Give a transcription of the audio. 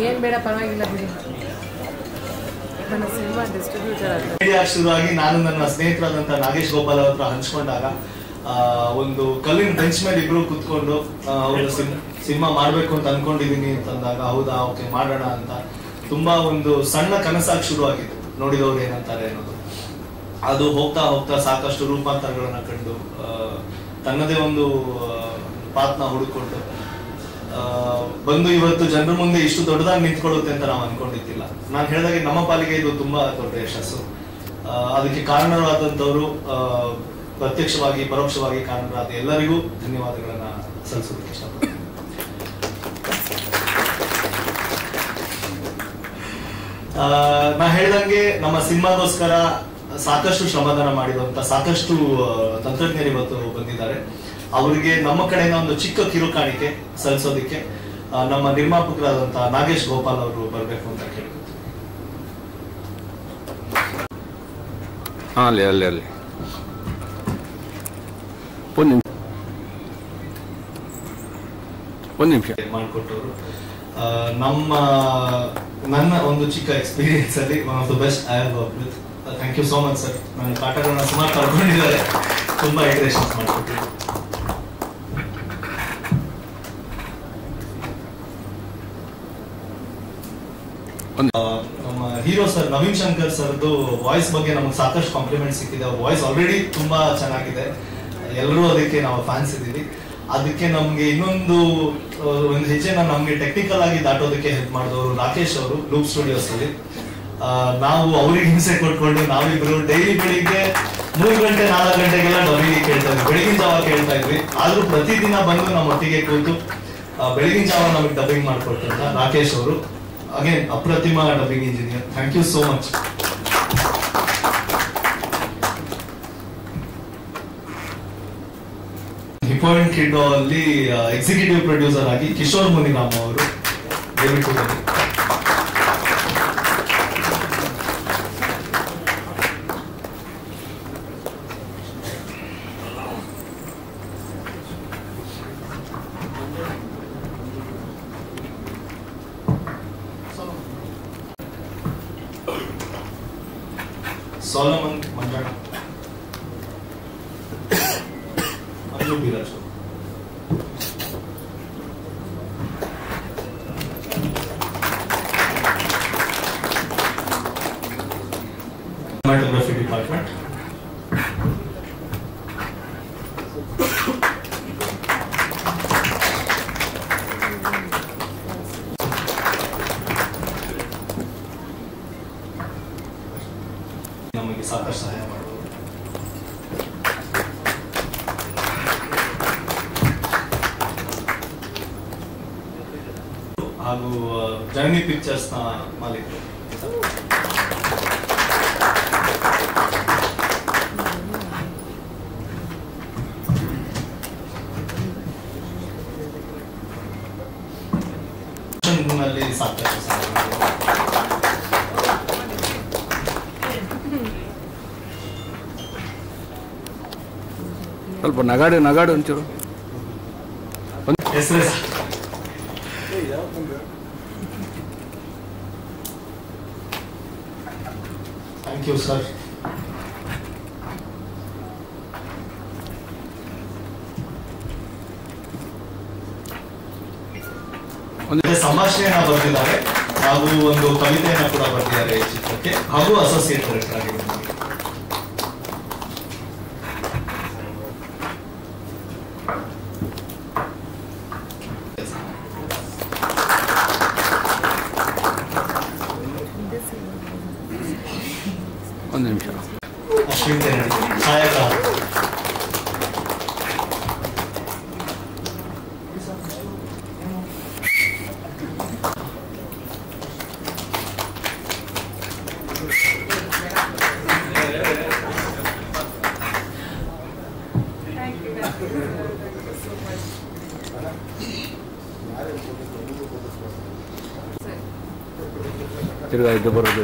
ಏನು ಬೇಡ ಪರವಾಗಿಲ್ಲ ಬಿಡಿ. ನನ್ನ ಸಿನಿಮಾ ಡಿಸ್ಟ್ರಿಬ್ಯೂಟರ್ ಅಂತ ಮೀಡಿಯಾ ಶುರುವಾಗಿ ನಾನು ನನ್ನ ಸ್ನೇಹಿತರಾದಂಥ ನಾಗೇಶ್ ಗೋಪಾಲ್ ಅವ್ರ ಹತ್ರ ಹಂಚ್ಕೊಂಡಾಗ ಒಂದು ಕಲ್ಲಿನ ಬೆಂಚ್ ಮೇಲೆ ಇಬ್ರು ಕುತ್ಕೊಂಡು ಒಂದು ಸಿನಿಮಾ ಮಾಡ್ಬೇಕು ಅಂತ ಅನ್ಕೊಂಡಿದೀನಿ ಅಂತಂದಾಗ ಹೌದಾ ಓಕೆ ಮಾಡೋಣ ಅಂತ ತುಂಬಾ ಒಂದು ಸಣ್ಣ ಕನಸಾಗಿ ಶುರು ಆಗಿತ್ತು. ನೋಡಿದವ್ರು ಏನಂತಾರೆ ಅನ್ನೋದು ಅದು ಹೋಗ್ತಾ ಹೋಗ್ತಾ ಸಾಕಷ್ಟು ರೂಪಾಂತರಗಳನ್ನ ಕಂಡು ತನ್ನದೇ ಒಂದು ಪಾತ್ನ ಹುಡುಕೊಂಡು ಬಂದು ಇವತ್ತು ಜನರ ಮುಂದೆ ಇಷ್ಟು ದೊಡ್ಡದಾಗಿ ನಿಂತ್ಕೊಳ್ಳುತ್ತೆ ಅಂತ ನಾವು ಅನ್ಕೊಂಡಿದ್ದಿಲ್ಲ. ನಾನು ಹೇಳಿದಾಗೆ ನಮ್ಮ ಪಾಲಿಗೆ ಇದು ತುಂಬಾ ದೊಡ್ಡ ಯಶಸ್ಸು. ಅದಕ್ಕೆ ಕಾರಣರಾದಂಥವ್ರು ಪ್ರತ್ಯಕ್ಷವಾಗಿ ಪರೋಕ್ಷವಾಗಿ ಕಾರಣರಾದ ಎಲ್ಲರಿಗೂ ಧನ್ಯವಾದಗಳನ್ನ ಸಲ್ಲಿಸೋದಕ್ಕೆ ಇಷ್ಟಪಡ್ತೀನಿ. ನಾ ಹೇಳ್ದಂಗೆ ನಮ್ಮ ಸಿನಿಮಾಗೋಸ್ಕರ ಸಾಕಷ್ಟು ಶ್ರಮದಾನ ಮಾಡಿರುವಂತ ಸಾಕಷ್ಟು ತಂತ್ರಜ್ಞರು ಇವತ್ತು ಬಂದಿದ್ದಾರೆ. ಅವರಿಗೆ ನಮ್ಮ ಕಡೆಯಿಂದ ಒಂದು ಚಿಕ್ಕ ಕಿರುಕಾಣಿಕೆ ಸಲ್ಲಿಸೋದಕ್ಕೆ ನಮ್ಮ ನಿರ್ಮಾಪಕರಾದಂತ ನಾಗೇಶ್ ಗೋಪಾಲ್ ಅವರು ಬರಬೇಕು ಅಂತ ಕೇಳ್ಕೊತೀನಿ. ಅಲ್ಲಿ ಒಂದು ನಿಮಿಷ ಮಾಡಿಕೊಟ್ಟವರು ನನ್ನ ಒಂದು ಚಿಕ್ಕ ಎಕ್ಸ್ಪೀರಿಯನ್ಸ್ ಅಲ್ಲಿ one of the best I have work with. Thank you so much sir. ನನ್ನ ಪಾಠಗಳನ್ನ ಸುಮಾರು ಕಳ್ಕೊಂಡಿದ್ದಾರೆ, ತುಂಬಾ ಇಟರೇಷನ್ಸ್ ಮಾಡಿಕೊಟ್ಟಿದ್ದಾರೆ. ನಮ್ಮ ಹೀರೋ ಸರ್ ನವೀನ್ ಶಂಕರ್ ಸರ್ದು ವಾಯ್ಸ್ ಬಗ್ಗೆ ನಮಗೆ ಸಾಕಷ್ಟು ಕಾಂಪ್ಲಿಮೆಂಟ್ ಸಿಕ್ಕಿದೆ. ಅವ್ರ ವಾಯ್ಸ್ ಆಲ್ರೆಡಿ ತುಂಬಾ ಚೆನ್ನಾಗಿದೆ, ಎಲ್ಲರೂ ಅದಕ್ಕೆ ನಾವು ಫ್ಯಾನ್ಸ್ ಇದ್ದೀವಿ. ಅದಕ್ಕೆ ನಮ್ಗೆ ಇನ್ನೊಂದು ಹೆಜ್ಜೆನ ನಮ್ಗೆ ಟೆಕ್ನಿಕಲ್ ಆಗಿ ದಾಟೋದಕ್ಕೆ ಹೆಲ್ಪ್ ಮಾಡಿದವರು ರಾಕೇಶ್ ಅವರು ಲೂಪ್ ಸ್ಟುಡಿಯೋಸ್ ಅಲ್ಲಿ. ನಾವು ಅವ್ರಿಗೆ ಹಿಂಸೆ ಕೊಟ್ಕೊಂಡು ನಾವಿಬ್ರು ಡೈಲಿ ಬೆಳಿಗ್ಗೆ 3 ಗಂಟೆ 4 ಗಂಟೆಗೆಲ್ಲ ಡಬ್ಬಿಂಗ್ ಕೇಳ್ತಾ ಇದ್ವಿ, ಬೆಳಗಿನ ಜಾವ ಕೇಳ್ತಾ ಇದ್ವಿ. ಆದ್ರೂ ಪ್ರತಿದಿನ ಬಂದು ನಮ್ಮ ಒಟ್ಟಿಗೆ ಕೂತು ಬೆಳಗಿನ ಜಾವ ನಮಗೆ ಡಬ್ಬಿಂಗ್ ಮಾಡ್ಕೊಟ್ಟಂತ ರಾಕೇಶ್ ಅವರು ಅಗೇನ್ ಅಪ್ರತಿಮ dubbing engineer. Thank you so much. ಹಿಪಾಯಿಂಟ್ ಕಿಡ್ ಅಲ್ಲಿ ಎಕ್ಸಿಕ್ಯೂಟಿವ್ ಪ್ರೊಡ್ಯೂಸರ್ ಆಗಿ ಕಿಶೋರ್ ಮುನಿರಾಮ್ ಅವರು ದಯವಿಟ್ಟು ಬನ್ನಿ. ಸೋಲಮನ್ ಮಂಜಾಣ, ಮಂಜು ಬಿರಾಜ್, cinematography department, ನಮಗೆ ಸಾಕಷ್ಟು ಸಹಾಯ ಮಾಡುವುದು. ಹಾಗೂ ಜರ್ನಿ ಪಿಕ್ಚರ್ಸ್ ನ ಮಾಲೀಕರು. ನಲ್ಲಿ ಸಾಕಷ್ಟು ಸಹಾಯ ಮಾಡುವುದು. ಸ್ವಲ್ಪ ನಗಾಡು ಒಂಚೂರು ಹೆಸರು. Thank you sir. ಸಂಭಾಷಣೆಯನ್ನ ಬರೆದಿದ್ದಾರೆ ಹಾಗೂ ಒಂದು ಕವಿತೆಯನ್ನ ಕೂಡ ಬರೆದಿದ್ದಾರೆ ಈ ಚಿತ್ರಕ್ಕೆ, ಹಾಗೂ ಅಸೋಸಿಯೇಟ್ ಡೈರೆಕ್ಟರ್ ಆಗಿದ್ದಾರೆ. ಒಂದು ನಿಮಿಷ. ಅಶ್ವಿನ್ ಸಹಾಯಕ ತಿರ್ಗಾ ಇದು ಬರೋದು